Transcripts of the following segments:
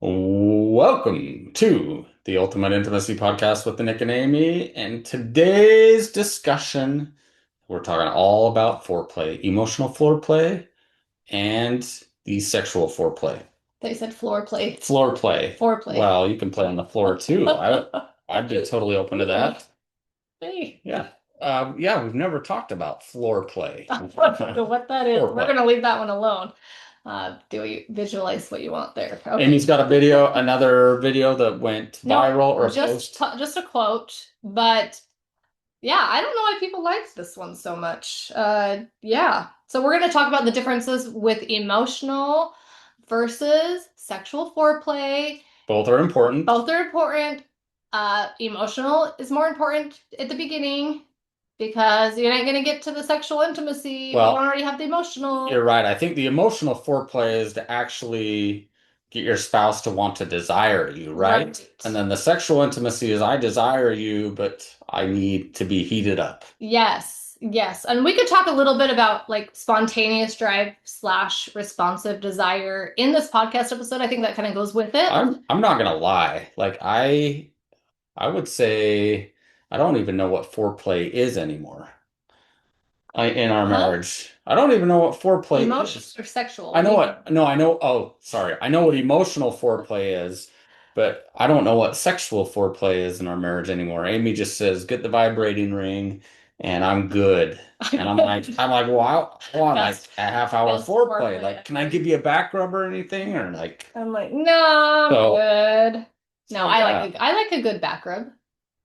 Welcome to the Ultimate Intimacy Podcast with Nick and Amy. And today's discussion, we're talking all about foreplay, emotional foreplay, and the sexual foreplay. They said floor play. Floor play. Foreplay. Well, you can play on the floor too. I'd be totally open to that. Hey. Yeah. Yeah, we've never talked about floor play. I don't know what that is. We're Foreplay. going to leave that one alone. Do you visualize what you want there? Okay. Amy's got a video, another video that went No, viral or just post. just a quote, but yeah, I don't know why people like this one so much. Yeah. So we're going to talk about the differences with emotional versus sexual foreplay. Both are important. Both are important. Emotional is more important at the beginning because you're not going to get to the sexual intimacy if you don't Well, already have the emotional. you're right. I think the emotional foreplay is to actually get your spouse to want to desire you, right? Right. And then the sexual intimacy is I desire you, but I need to be heated up. Yes, yes. And we could talk a little bit about like spontaneous drive slash responsive desire in this podcast episode. I think that kind of goes with it. I'm not gonna lie. I would say I don't even know what foreplay is anymore. In our Huh? marriage. I don't even know what foreplay Emotional is. or sexual? I know what, no, I know, oh, sorry. I know what emotional foreplay is, but I don't know what sexual foreplay is in our marriage anymore. Amy just says, get the vibrating ring and I'm good. And I'm like, well, I want like Best, a half hour best foreplay. foreplay Like, can I ever. give you a back rub or anything? Or like, I'm like, no, I'm so, good. No, so yeah. I like a good back rub.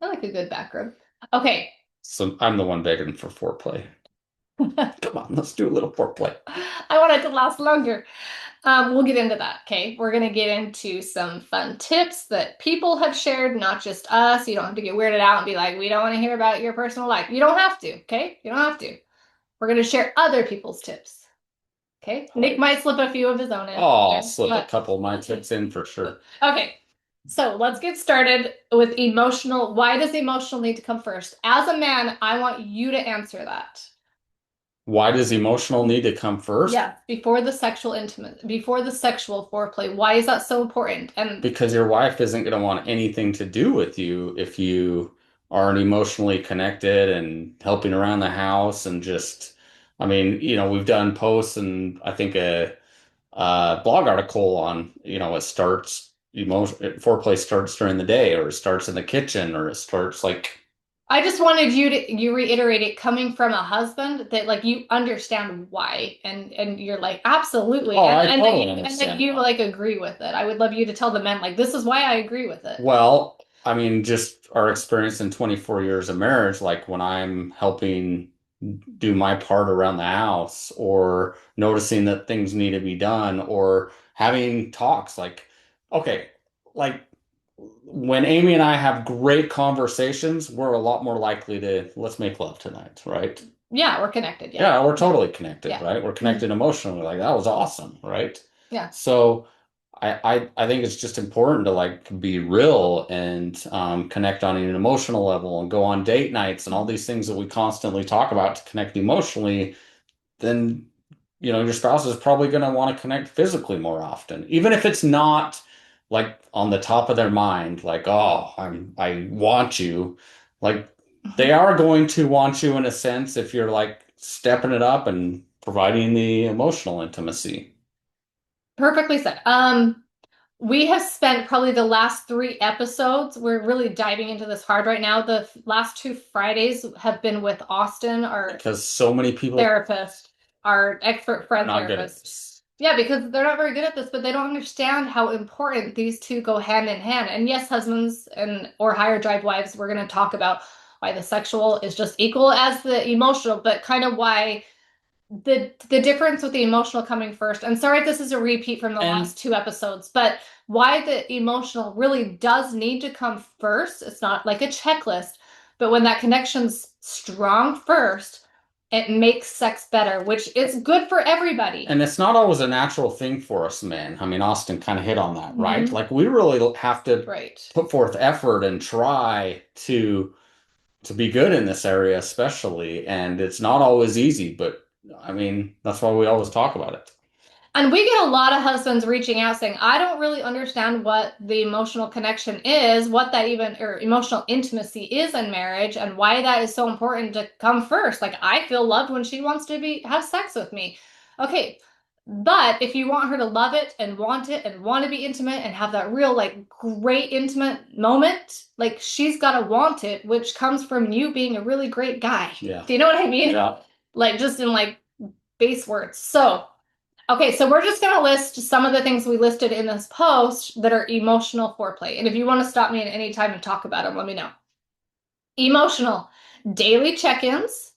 I like a good back rub. Okay. So I'm the one begging for foreplay. Come on, let's do a little foreplay. I want it to last longer. We'll get into that. Okay. We're going to get into some fun tips that people have shared, not just us. You don't have to get weirded out and be like, we don't want to hear about your personal life. You don't have to. Okay. You don't have to. We're going to share other people's tips. Okay. Nick might slip a few of his own in. Oh, I'll Okay? slip a But couple of my tips in for sure. okay. So let's get started with emotional. Why does emotional need to come first? As a man, I want you to answer that. Why does emotional need to come first? Yeah, before the sexual intimate, before the sexual foreplay. Why is that so important? And Because your wife isn't going to want anything to do with you if you aren't emotionally connected and helping around the house and just, I mean, we've done posts and I think a blog article on, it starts foreplay starts during the day or it starts in the kitchen or it starts like, I just wanted you reiterate it coming from a husband that like you understand why and you're like absolutely oh, I and that totally that understand you why. like agree with it. I would love you to tell the men like this is why I agree with it. Well, I mean, just our experience in 24 years of marriage, like when I'm helping do my part around the house or noticing that things need to be done or having talks okay, like when Amy and I have great conversations, we're a lot more likely to let's make love tonight, right? Yeah, we're connected. Yeah. Yeah, we're totally connected, Yeah. right? We're connected emotionally. Like that was awesome, right? Yeah. So I think it's just important to like be real and connect on an emotional level and go on date nights and all these things that we constantly talk about to connect emotionally. Then your spouse is probably going to want to connect physically more often, even if it's not like on the top of their mind, like oh I want you. Like they Mhm. are going to want you in a sense if you're like stepping it up and providing the emotional intimacy. Perfectly said. We have spent probably the last three episodes. We're really diving into this hard right now. The last two Fridays have been with Austin, our Because so many people therapist, our expert are friend not good at therapist. this. Yeah, because they're not very good at this, but they don't understand how important these two go hand in hand. And yes, husbands and or higher drive wives, we're going to talk about why the sexual is just equal as the emotional, but kind of why the difference with the emotional coming first. And sorry if this is a repeat from the And last two episodes, but why the emotional really does need to come first. It's not like a checklist, but when that connection's strong first, it makes sex better, which is good for everybody. and it's not always a natural thing for us men. I mean, Austin kind of hit on that, right? Mhm. Like we really have to Right. put forth effort and try to be good in this area, especially. And it's not always easy, but I mean, that's why we always talk about it. And we get a lot of husbands reaching out saying, I don't really understand what the emotional connection is, what that even, or emotional intimacy is in marriage, and why that is so important to come first. Like, I feel loved when she wants to have sex with me. Okay. But if you want her to love it and want to be intimate and have that real, like, great intimate moment, like, she's got to want it, which comes from you being a really great guy. Yeah. Do you know what I mean? Yeah. Like, just in like base words. So, okay, so we're just going to list some of the things we listed in this post that are emotional foreplay. And if you want to stop me at any time and talk about them, let me know. Emotional, daily check-ins,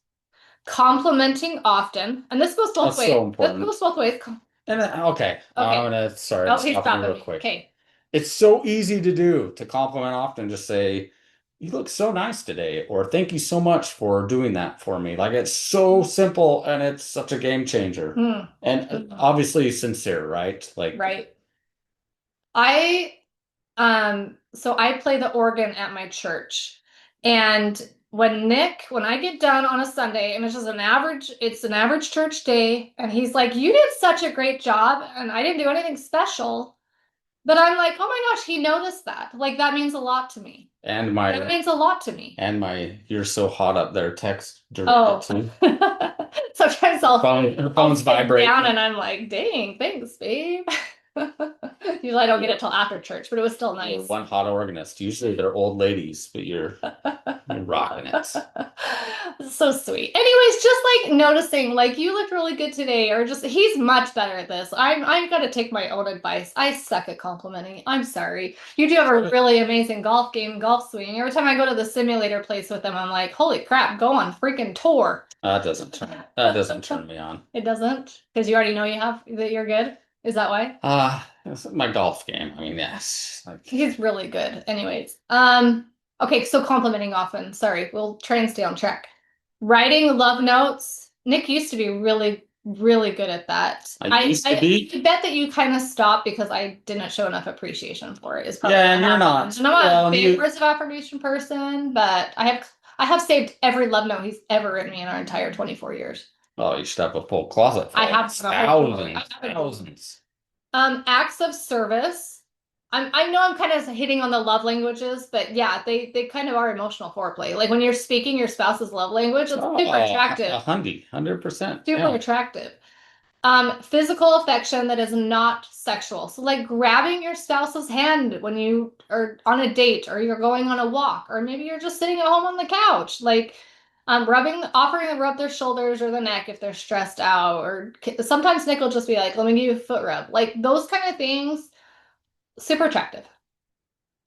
complimenting often, and this goes both That's ways. so This important. goes both ways. And okay, I'm Okay. gonna sorry to Oh, he's stop you stopping real me. quick. Okay. It's so easy to do to compliment often, just say, "You look so nice today," or "Thank you so much for doing that for me." Like it's so simple and it's such a game changer. Hmm. And obviously sincere, right? Like, Right. I so I play the organ at my church. And when I get done on a Sunday, and it's an average church day, and he's like, "You did such a great job," and I didn't do anything special. But I'm like, "Oh my gosh, he noticed that." Like that means a lot to me. and That my means a lot to me. and my "You're so hot up there" text Oh. directly. Sometimes Her I'll phone's sit down vibrating. and I'm like, "Dang, thanks, babe." Usually I don't get it till after church, but it was still You're nice. one hot organist. Usually they're old ladies, but you're rocking it. So sweet. Anyways, just like noticing, like you looked really good today, or just he's much better at this. I'm gonna take my own advice. I suck at complimenting. I'm sorry. You do have a really amazing golf game, golf swing. Every time I go to the simulator place with them, I'm like, holy crap, go on freaking tour. That doesn't turn me on. It doesn't, because you already know you have that you're good. Is that why? It's my golf game. I mean, yes. Like He's really good. Anyways, okay, so complimenting often. Sorry, we'll try and stay on track. Writing love notes. Nick used to be really, really good at that. I I used to I, be. I bet that you kind of stopped because I didn't show enough appreciation for it. Is probably Yeah, what and you're happened. not. And I'm not a Well, big you words of affirmation person, but I have saved every love note he's ever written me in our entire 24 years. you should have a full closet I full of have a whole, I thousands, have a thousands. acts of service. I know I'm kind of hitting on the love languages, but yeah, they kind of are emotional foreplay. Like when you're speaking your spouse's love language, it's super Oh, attractive. 100%. Super Yeah. attractive. Physical affection that is not sexual. So like grabbing your spouse's hand when you are on a date or you're going on a walk, or maybe you're just sitting at home on the couch, like offering to rub their shoulders or the neck if they're stressed out, or sometimes Nick will just be like, let me give you a foot rub. Like those kind of things, super attractive.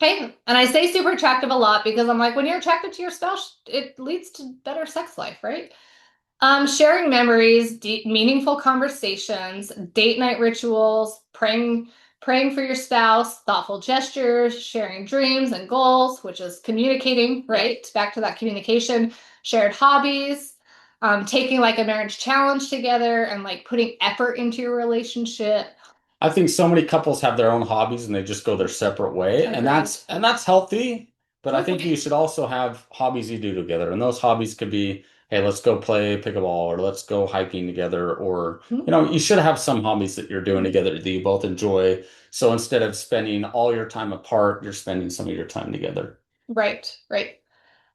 Okay. And I say super attractive a lot because I'm like, when you're attracted to your spouse, it leads to better sex life, right? Sharing memories, deep, meaningful conversations, date night rituals, praying for your spouse, thoughtful gestures, sharing dreams and goals, which is communicating, right? Back to that communication, shared hobbies, taking like a marriage challenge together and like putting effort into your relationship. I think so many couples have their own hobbies and they just go their separate way, and Agreed. that's healthy. But I think Mhm. you should also have hobbies you do together, and those hobbies could be, hey, let's go play pickleball, or let's go hiking together, or you should have some hobbies that you're doing together that you both enjoy. So instead of spending all your time apart, you're spending some of your time together. Right, right.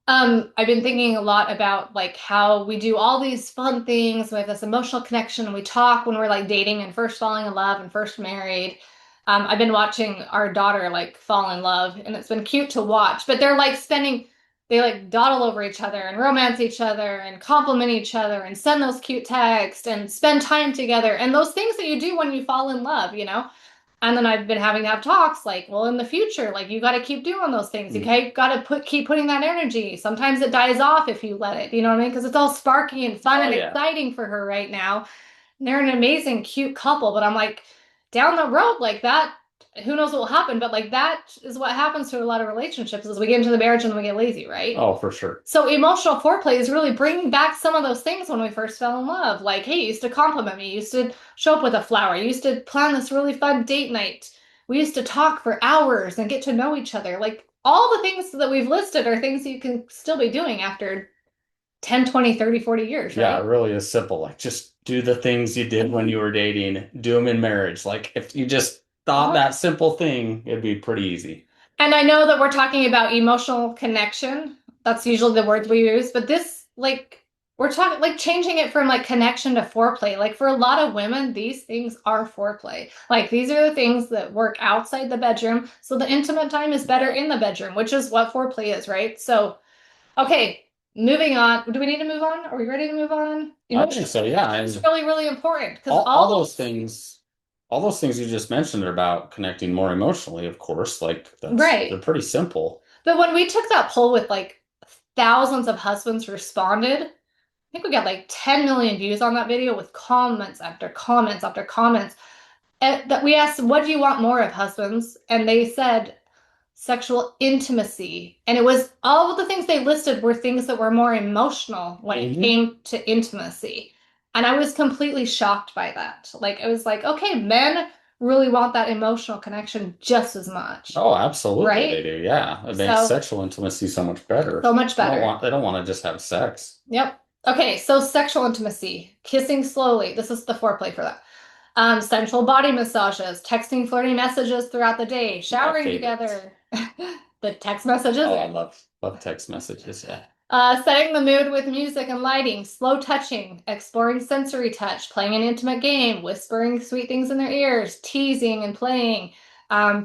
I've been thinking a lot about like how we do all these fun things with this emotional connection and we talk when we're like dating and first falling in love and first married. I've been watching our daughter like fall in love and it's been cute to watch, but they like dawdle over each other and romance each other and compliment each other and send those cute texts and spend time together and those things that you do when you fall in love, you know? And then I've been having to have talks like, well, in the future, like you got to keep doing those things. You got to keep putting that energy. Sometimes it dies off if you let it, you know what I mean? Because it's all sparky and fun Oh and yeah. exciting for her right now. And they're an amazing, cute couple. But I'm like, down the road, like that, who knows what will happen? But like that is what happens to a lot of relationships is we get into the marriage and then we get lazy, right? Oh, for sure. So emotional foreplay is really bringing back some of those things when we first fell in love. Like, hey, you used to compliment me. You used to show up with a flower. You used to plan this really fun date night. We used to talk for hours and get to know each other. Like all the things that we've listed are things you can still be doing after 10, 20, 30, 40 years, Yeah, it right? really is simple. Like just do the things you did when you were dating, do them in marriage. Like if you just thought Uh-huh. that simple thing, it'd be pretty easy. And I know that we're talking about emotional connection. That's usually the words we use, but this, like, we're talking like changing it from like connection to foreplay. Like, for a lot of women, these things are foreplay. Like, these are the things that work outside the bedroom. So the intimate time is better in the bedroom, which is what foreplay is, right? So, okay, moving on. Do we need to move on? Are we ready to move on? I think Emotional so, yeah. is And really, really important because all all those those, things, all those things you just mentioned are about connecting more emotionally, of course. Like they're right. pretty simple. But when we took that poll with like thousands of husbands responded, I think we got like 10 million views on that video with comments after comments after comments. And that we asked, what do you want more of, husbands? And they said sexual intimacy. And it was all of the things they listed were things that were more emotional when it Hmm. came to intimacy. And I was completely shocked by that. Like, I was like, okay, men really want that emotional connection just as much, Oh, absolutely they right? do. Yeah. It makes So, sexual intimacy so much better. so much better. They don't want to just have sex. Yep. Okay, so sexual intimacy, kissing slowly. This is the foreplay for that. Sensual body massages, texting flirty messages throughout the day, My showering favorite. together. The text messages. Oh, I love text messages. Yeah. Setting the mood with music and lighting, slow touching, exploring sensory touch, playing an intimate game, whispering sweet things in their ears, teasing and playing,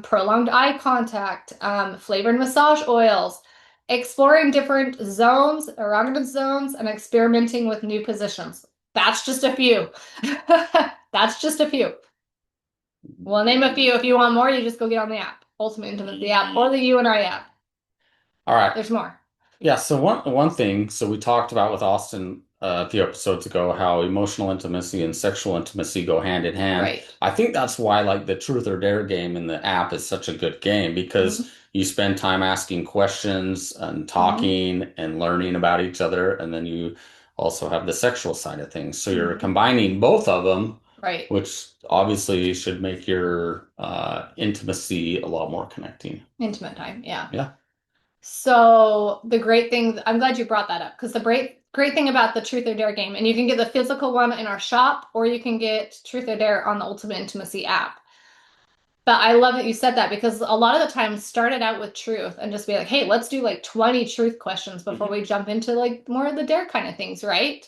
prolonged eye contact, flavored massage oils, exploring different zones, erogenous zones, and experimenting with new positions. That's just a few. That's just a few. We'll name a few. If you want more, you just go get on the app, Ultimate Intimacy app, or the You and I app. All right. There's more. Yeah, so one thing, so we talked about with Austin a few episodes ago how emotional intimacy and sexual intimacy go hand in hand. Right. I think that's why like the truth or dare game in the app is such a good game because Mhm. you spend time asking questions and Mhm. talking and learning about each other, and then you also have the sexual side of things. So you're Mhm. combining both of them, Right. which obviously should make your intimacy a lot more connecting. Intimate time. Yeah. Yeah. So the great thing, I'm glad you brought that up because the great thing about the Truth or Dare game, and you can get the physical one in our shop, or you can get Truth or Dare on the Ultimate Intimacy app. But I love that you said that because a lot of the time start it out with truth and just be like, hey, let's do like 20 truth questions before Mhm. we jump into like more of the dare kind of things, right?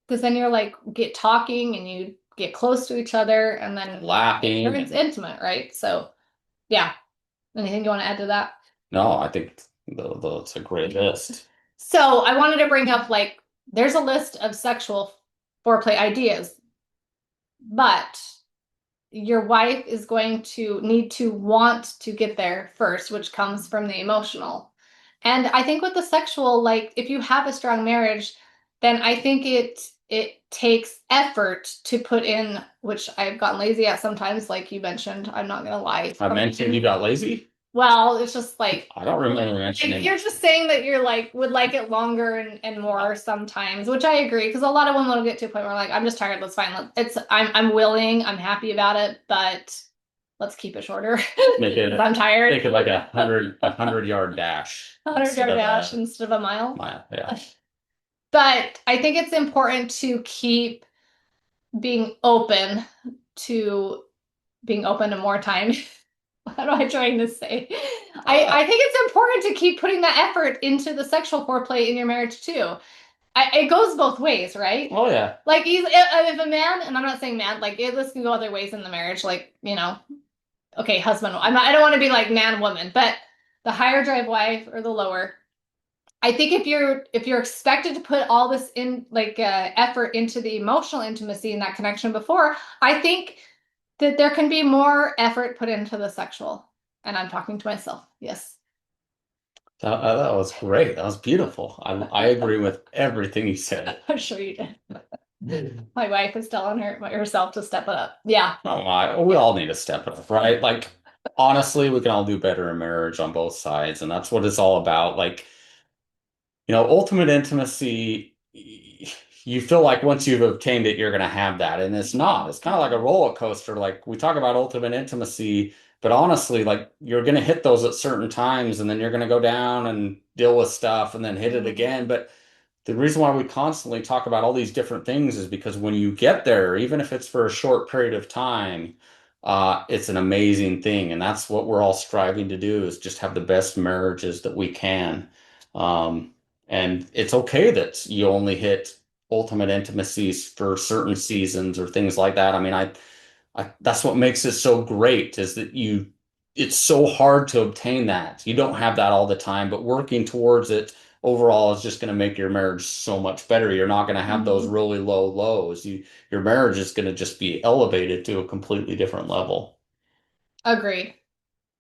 Because then you're like get talking and you get close to each other and then it Laughing turns and intimate, right? So yeah. Anything you want to add to that? no, I think that's a great list. So I wanted to bring up like there's a list of sexual foreplay ideas, but your wife is going to need to want to get there first, which comes from the emotional. And I think with the sexual, like if you have a strong marriage, then I think it takes effort to put in, which I've gotten lazy at sometimes, like you mentioned. I'm not gonna lie. I mentioned you got lazy. Well, it's just like I don't remember like mentioning. you're just saying that you're like would like it longer and more sometimes, which I agree because a lot of women will get to a point where like I'm just tired. Let's fine. It's I'm willing. I'm happy about it, but let's keep it shorter Make because it I'm tired. make it like a 100 yard dash 100 instead yard of dash a instead of a mile. mile. Yeah. But I think it's important to keep being open to to more time. What am I trying to say? I Uh, think it's important to keep putting that effort into the sexual foreplay in your marriage too. It goes both ways, right? oh yeah. Like if a man, and I'm not saying man, like this can go other ways in the marriage, like okay, husband. I don't want to be like man woman, but the higher drive wife or the lower. I think if you're expected to put all this in like effort into the emotional intimacy and that connection before, I think that there can be more effort put into the sexual. And I'm talking to myself. Yes. That was great. That was beautiful. I agree with everything you said. I'm sure you did. My wife is telling herself to step it up. Yeah. Oh my, we all need to step it up, right? Like honestly, we can all do better in marriage on both sides, and that's what it's all about. Like ultimate intimacy, you feel like once you've obtained it, you're going to have that. And it's not. It's kind of like a roller coaster. Like we talk about ultimate intimacy, but honestly, like you're going to hit those at certain times and then you're going to go down and deal with stuff and then hit it Mhm. again. But the reason why we constantly talk about all these different things is because when you get there, even if it's for a short period of time, it's an amazing thing. And that's what we're all striving to do is just have the best marriages that we can. Um, and it's okay that you only hit ultimate intimacies for certain seasons or things like that. I mean, that's what makes it so great is that it's so hard to obtain that. You don't have that all the time, but working towards it overall is just going to make your marriage so much better. You're not going to have those Mhm. really low lows. Your marriage is going to just be elevated to a completely different level. Agreed.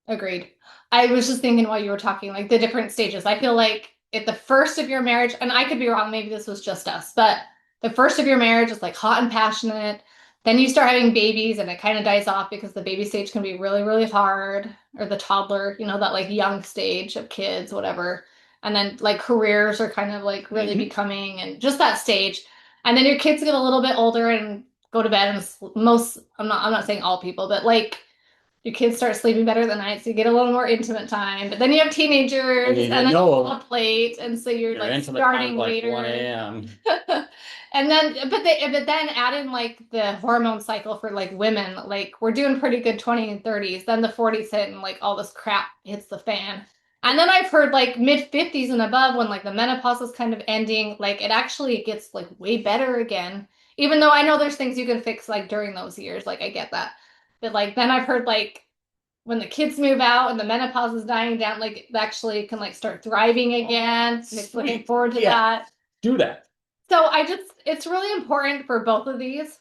Agreed. I was just thinking while you were talking, like the different stages. I feel like at the first of your marriage, and I could be wrong, maybe this was just us, but the first of your marriage is like hot and passionate. Then you start having babies and it kind of dies off because the baby stage can be really, really hard, or the toddler, that like young stage of kids, whatever. And then like careers are kind of like really Hmm. becoming and just that stage. And then your kids get a little bit older and go to bed and most, I'm not saying all people, but like your kids start sleeping better at the night, so you get a little more intimate time. But then you have And teenagers, you and didn't then you know pull up late, and so you're your like intimate time's starting like 1 later. a.m. And then, but then add in like the hormone cycle for like women. Like we're doing pretty good 20 and 30s. Then the 40s hit, and like all this crap hits the fan. And then I've heard like mid 50s and above when like the menopause is kind of ending, like it actually gets like way better again. Even though I know there's things you can fix like during those years, like I get that. But like then I've heard like when the kids move out and the menopause is dying down, like it actually can like start thriving again. Nick's looking Sweet. forward to Yeah, that. do that. So it's really important for both of these,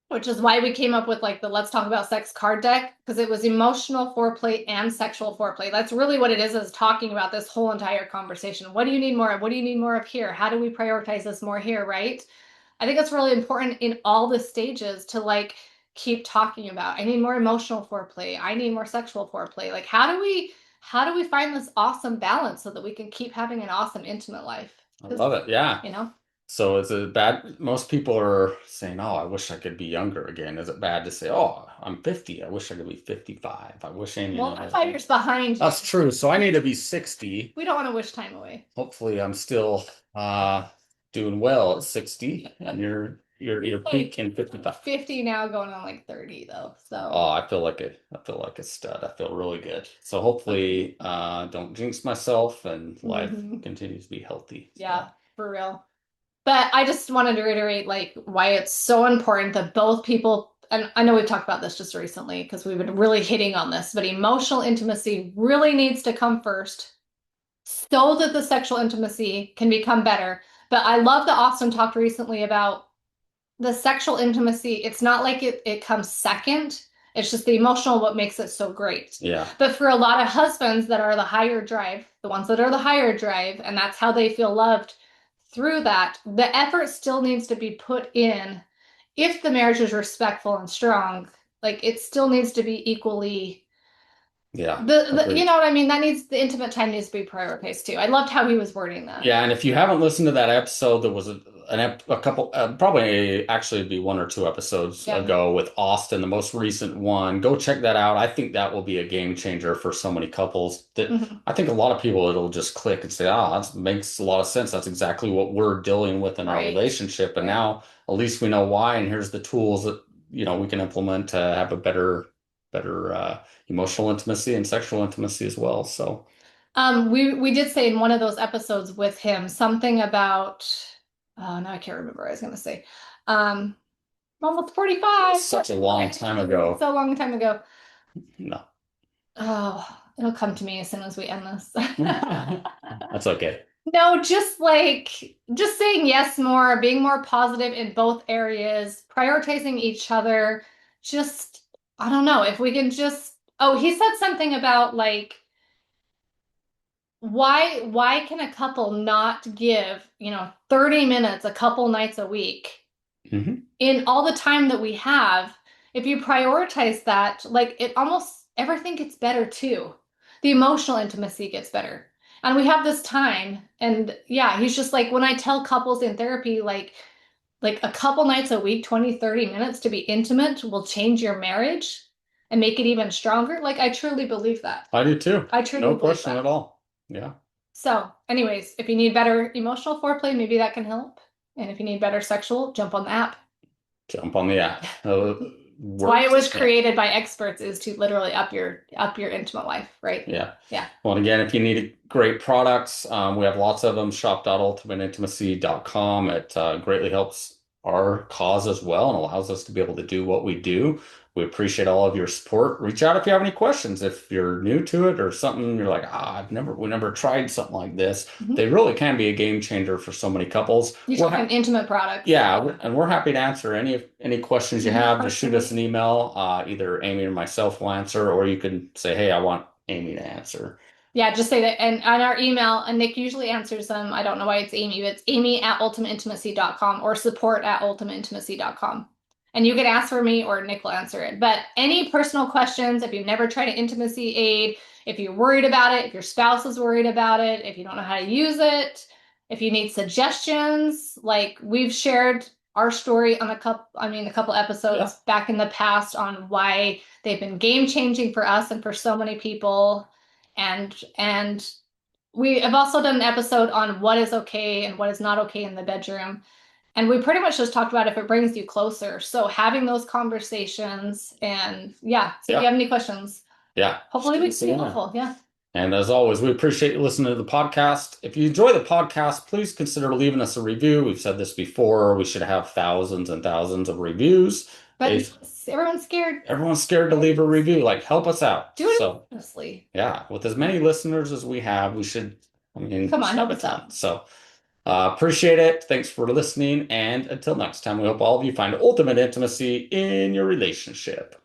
which is why we came up with like the Let's Talk About Sex card deck, because it was emotional foreplay and sexual foreplay. That's really what it is talking about this whole entire conversation. What do you need more of? What do you need more of here? How do we prioritize this more here, right? I think it's really important in all the stages to like keep talking about. I need more emotional foreplay. I need more sexual foreplay. Like how do we find this awesome balance so that we can keep having an awesome intimate life? I Because, love it. Yeah. you know, So is it bad? Most people are saying, "Oh, I wish I could be younger again." Is it bad to say, "Oh, I'm 50. I wish I could be 55. I wish I, well, I'm 5 years behind you. That's true. So I need to be 60. We don't want to wish time away. Hopefully I'm still doing well at 60 and you're Like peaking 55. 50 now going on like 30 though. So, Oh, I feel like a stud. I feel really good. So hopefully don't jinx myself and life mhm. continues to be healthy. Yeah, So for real. But I just wanted to reiterate like why it's so important that both people, and I know we've talked about this just recently because we've been really hitting on this, but emotional intimacy really needs to come first so that the sexual intimacy can become better. But I love that Austin talked recently about the sexual intimacy. It's not like it comes second. It's just the emotional what makes it so great. yeah. But for a lot of husbands that are the higher drive, the ones that are the higher drive, and that's how they feel loved through that, the effort still needs to be put in. If the marriage is respectful and strong, like it still needs to be equally Yeah. the you Agreed. know what I mean? That needs the intimate time needs to be prioritized too. I loved how he was wording that. Yeah, and if you haven't listened to that episode, there was a couple, probably actually it'd be 1 or 2 episodes Yeah. ago with Austin, the most recent one. Go check that out. I think that will be a game changer for so many couples that Mhm. I think a lot of people it'll just click and say, ah, that makes a lot of sense. That's exactly what we're dealing with in our Right. relationship. And Right. now at least we know why, and here's the tools that, we can implement to have a better emotional intimacy and sexual intimacy as well. So. We did say in one of those episodes with him something about oh no, I can't remember what I was gonna say. Um, I'm almost 45. Such a long time ago. So long time ago. No. Oh, it'll come to me as soon as we end this. That's okay. No, just saying yes more, being more positive in both areas, prioritizing each other. Just I don't know if we can just oh, he said something about like why can a couple not give, 30 minutes a couple nights a week Hmm. in all the time that we have? If you prioritize that, like it almost everything gets better too. The emotional intimacy gets better. And we have this time and yeah, he's just like when I tell couples in therapy like a couple nights a week, 20, 30 minutes to be intimate will change your marriage and make it even stronger. Like I truly believe that. I do too. I truly No believe question that. at all. Yeah. So, anyways, if you need better emotional foreplay, maybe that can help. And if you need better sexual, jump on the app. Jump on the app. It's why it was Works. Yeah. created by experts is to literally up your intimate life, right? Yeah. Yeah. Well, and again, if you need great products, we have lots of them. Shop.ultimateintimacy.com. It greatly helps our cause as well and allows us to be able to do what we do. We appreciate all of your support. Reach out if you have any questions. If you're new to it or something, you're like, we never tried something like this. Mhm. They really can be a game changer for so many couples. You're talking intimate products. Yeah, and we're happy to answer any questions you have. Just shoot us an Personally. email. Either Amy or myself will answer, or you can say, "Hey, I want Amy to answer." Yeah, just say that. And on our email, and Nick usually answers them. I don't know why it's Amy, but it's amy@ultimateintimacy.com or support@ultimateintimacy.com. And you can ask for me or Nick will answer it. But any personal questions, if you've never tried an intimacy aid, if you're worried about it, if your spouse is worried about it, if you don't know how to use it, if you need suggestions, like we've shared our story on a couple episodes Yeah, back in the past on why they've been game changing for us and for so many people. And we have also done an episode on what is okay and what is not okay in the bedroom. And we pretty much just talked about if it brings you closer. So having those conversations and yeah, so if you yeah, have any questions, yeah. hopefully Shoot we us can an be email. helpful. Yeah. And as always, we appreciate you listening to the podcast. If you enjoy the podcast, please consider leaving us a review. We've said this before. We should have thousands and thousands of reviews. But They, everyone's scared. everyone's scared to leave a review. Like, help us out. Do it So, honestly. yeah, with as many listeners as we have, we Come on, should have help a us ton. out. So, appreciate it. Thanks for listening. And until next time, we hope all of you find ultimate intimacy in your relationship.